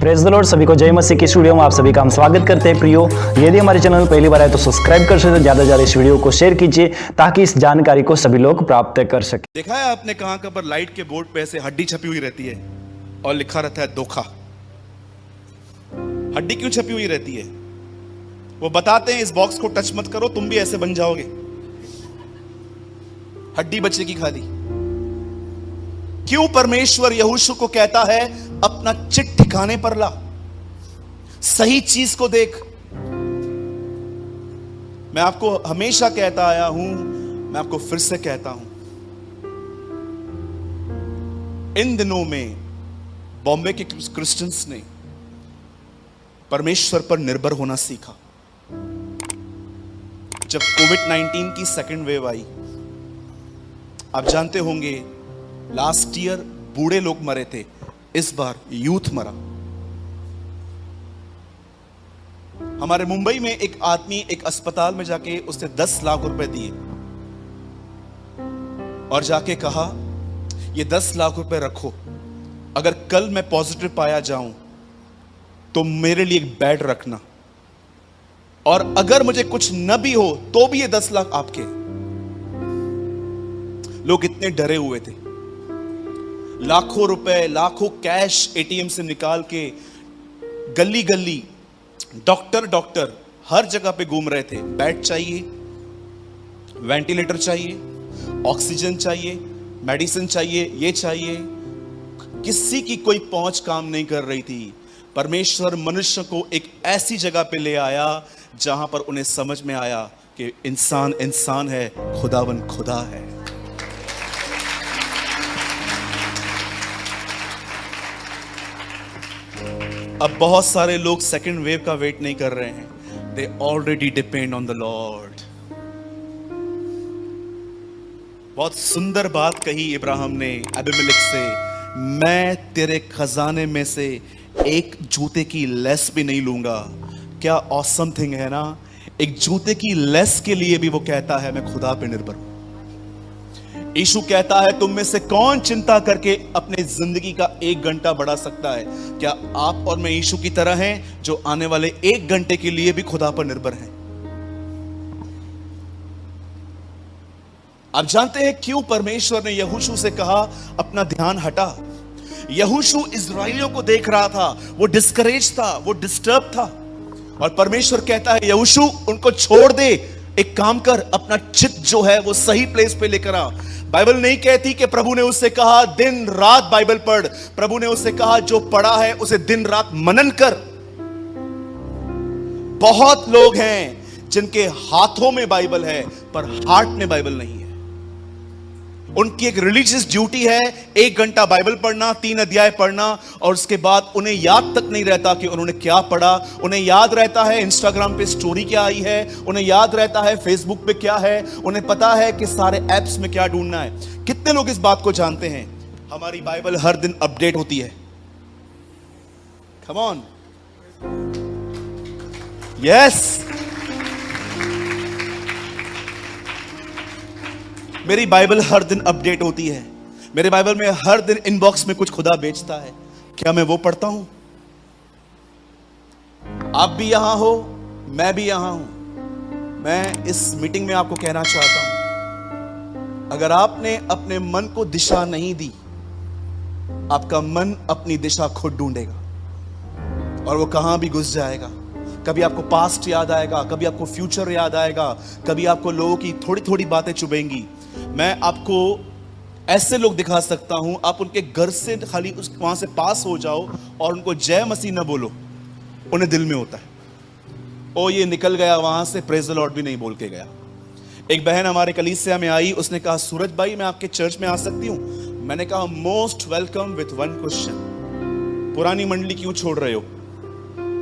Praise the Lord. सभी को जय मसीह की स्टूडियो में आप सभी का हम स्वागत करते हैं। प्रियो, यदि हमारे चैनल में पहली बार आए तो सब्सक्राइब कर सकते हैं, ज्यादा से ज्यादा इस वीडियो को शेयर कीजिए ताकि इस जानकारी को सभी लोग प्राप्त कर सके। देखा है आपने कहां कहां पर लाइट के बोर्ड पे ऐसे हड्डी छपी हुई रहती है और लिखा रहता है धोखा। हड्डी क्यों छपी हुई रहती है? वो बताते हैं इस बॉक्स को टच मत करो, तुम भी ऐसे बन जाओगे। हड्डी बचेगी खाली। क्यों परमेश्वर यहोशू को कहता है अपना चिट ठिकाने पर ला, सही चीज को देख। मैं आपको हमेशा कहता आया हूं, मैं आपको फिर से कहता हूं, इन दिनों में बॉम्बे के क्रिश्चियंस ने परमेश्वर पर निर्भर होना सीखा। जब कोविड-19 की सेकेंड वेव आई, आप जानते होंगे लास्ट ईयर बूढ़े लोग मरे थे, इस बार यूथ मरा। हमारे मुंबई में एक आदमी एक अस्पताल में जाके उसने 10 लाख रुपए दिए और जाके कहा ये 10 लाख रुपए रखो, अगर कल मैं पॉजिटिव पाया जाऊं तो मेरे लिए एक बेड रखना, और अगर मुझे कुछ न भी हो तो भी ये 10 लाख आपके। लोग इतने डरे हुए थे, लाखों रुपए लाखों कैश एटीएम से निकाल के गली गली डॉक्टर हर जगह पे घूम रहे थे। बेड चाहिए, वेंटिलेटर चाहिए, ऑक्सीजन चाहिए, मेडिसिन चाहिए, ये चाहिए। किसी की कोई पहुंच काम नहीं कर रही थी। परमेश्वर मनुष्य को एक ऐसी जगह पे ले आया जहां पर उन्हें समझ में आया कि इंसान इंसान है, खुदावन खुदा है। अब बहुत सारे लोग सेकेंड वेव का वेट नहीं कर रहे हैं। They already depend on the Lord. बहुत सुंदर बात कही इब्राहिम ने अबीमेलेक से, मैं तेरे खजाने में से एक जूते की लेस भी नहीं लूंगा। क्या ऑसम थिंग है ना। एक जूते की लेस के लिए भी वो कहता है मैं खुदा पे निर्भर हूं। यीशु कहता है तुम में से कौन चिंता करके अपने जिंदगी का 1 घंटा बढ़ा सकता है? क्या आप और मैं यीशु की तरह हैं जो आने वाले 1 घंटे के लिए भी खुदा पर निर्भर हैं? आप जानते हैं क्यों परमेश्वर ने यहोशू से कहा अपना ध्यान हटा? यहोशू इजराइलियों को देख रहा था, वो डिस्करेज था, वो डिस्टर्ब था, और परमेश्वर कहता है यहोशू उनको छोड़ दे, एक काम कर, अपना चित जो है वो सही प्लेस पे लेकर आ। बाइबल नहीं कहती कि प्रभु ने उससे कहा दिन रात बाइबल पढ़। प्रभु ने उससे कहा जो पढ़ा है उसे दिन रात मनन कर। बहुत लोग हैं जिनके हाथों में बाइबल है पर हार्ट में बाइबल नहीं है। उनकी एक रिलीजियस ड्यूटी है 1 घंटा बाइबल पढ़ना, 3 अध्याय पढ़ना, और उसके बाद उन्हें याद तक नहीं रहता कि उन्होंने क्या पढ़ा। उन्हें याद रहता है इंस्टाग्राम पे स्टोरी क्या आई है, उन्हें याद रहता है फेसबुक पे क्या है, उन्हें पता है कि सारे एप्स में क्या ढूंढना है। कितने लोग इस बात को जानते हैं? हमारी बाइबल हर दिन अपडेट होती है। Come on, yes. मेरी बाइबल हर दिन अपडेट होती है। मेरे बाइबल में हर दिन इनबॉक्स में कुछ खुदा बेचता है। क्या मैं वो पढ़ता हूं? आप भी यहां हो, मैं भी यहां हूं। मैं इस मीटिंग में आपको कहना चाहता हूं, अगर आपने अपने मन को दिशा नहीं दी, आपका मन अपनी दिशा खुद ढूंढेगा और वो कहां भी घुस जाएगा। कभी आपको पास्ट याद आएगा, कभी आपको फ्यूचर याद आएगा, कभी आपको लोगों की थोड़ी थोड़ी बातें चुभेंगी। मैं आपको ऐसे लोग दिखा सकता हूं, आप उनके घर से खाली वहां से पास हो जाओ और उनको जय मसीह न बोलो, उन्हें दिल में होता है ओ ये निकल गया वहां से, प्रेज द लॉर्ड भी नहीं बोल के गया। एक बहन हमारे कलीसिया में आई, उसने कहा सूरज भाई मैं आपके चर्च में आ सकती हूं? मैंने कहा most welcome with one question, पुरानी मंडली क्यों छोड़ रहे हो?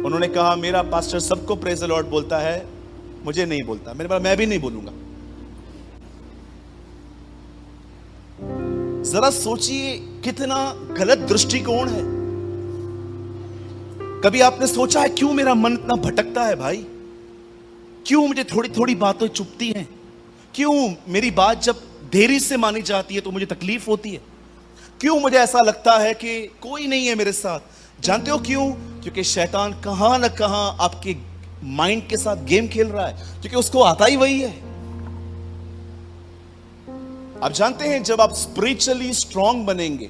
उन्होंने कहा मेरा पास्टर सबको प्रेज द लॉर्ड बोलता है, मुझे नहीं बोलता। मैंने बोला मैं भी नहीं बोलूंगा। जरा सोचिए कितना गलत दृष्टिकोण है। कभी आपने सोचा है क्यों मेरा मन इतना भटकता है भाई? क्यों मुझे थोड़ी थोड़ी बातें चुभती हैं? क्यों मेरी बात जब देरी से मानी जाती है तो मुझे तकलीफ होती है? क्यों मुझे ऐसा लगता है कि कोई नहीं है मेरे साथ? जानते हो क्यों? क्योंकि शैतान कहां ना कहां आपके माइंड के साथ गेम खेल रहा है, क्योंकि उसको आता ही वही है। आप जानते हैं, जब आप स्पिरिचुअली स्ट्रांग बनेंगे,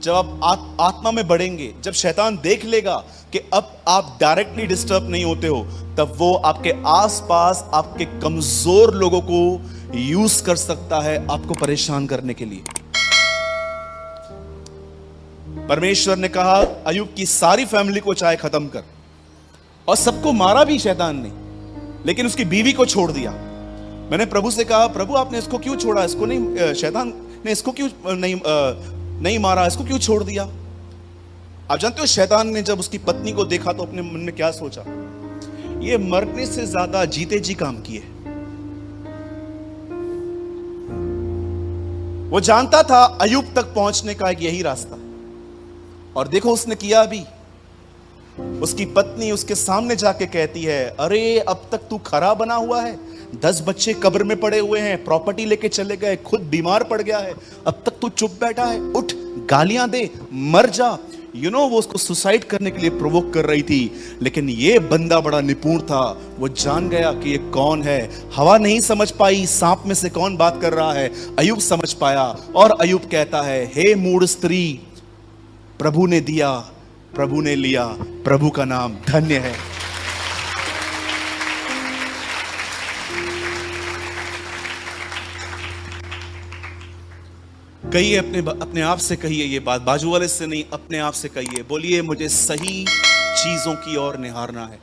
जब आप आत्मा में बढ़ेंगे, जब शैतान देख लेगा कि अब आप डायरेक्टली डिस्टर्ब नहीं होते हो, तब वो आपके आसपास आपके कमजोर लोगों को यूज कर सकता है आपको परेशान करने के लिए। परमेश्वर ने कहा अय्यूब की सारी फैमिली को चाहे खत्म कर, और सबको मारा भी शैतान ने, लेकिन उसकी बीवी को छोड़ दिया। मैंने प्रभु से कहा, प्रभु आपने इसको क्यों छोड़ा, इसको नहीं, शैतान ने इसको क्यों नहीं मारा, इसको क्यों छोड़ दिया। आप जानते हो शैतान ने जब उसकी पत्नी को देखा तो अपने मन में क्या सोचा, ये मरने से ज्यादा जीते जी काम किए। वो जानता था अय्यूब तक पहुंचने का एक यही रास्ता, और देखो उसने किया भी। उसकी पत्नी उसके सामने जाके कहती है, अरे अब तक तू खरा बना हुआ है, 10 बच्चे कब्र में पड़े हुए हैं, प्रॉपर्टी लेके चले गए, खुद बीमार पड़ गया है, अब तक तू चुप बैठा है, उठ गालियां दे, मर जा। वो उसको सुसाइड करने के लिए प्रोवोक कर रही थी, लेकिन ये बंदा बड़ा निपुण था, वो जान गया कि ये कौन है। हवा नहीं समझ पाई सांप में से कौन बात कर रहा है, अय्यूब समझ पाया, और अय्यूब कहता है, हे मूढ़ स्त्री, प्रभु ने दिया, प्रभु ने लिया, प्रभु का नाम धन्य है। कहिए अपने आप से कहिए ये बात, बाजू वाले से नहीं, अपने आप से कहिए, बोलिए मुझे सही चीजों की ओर निहारना है।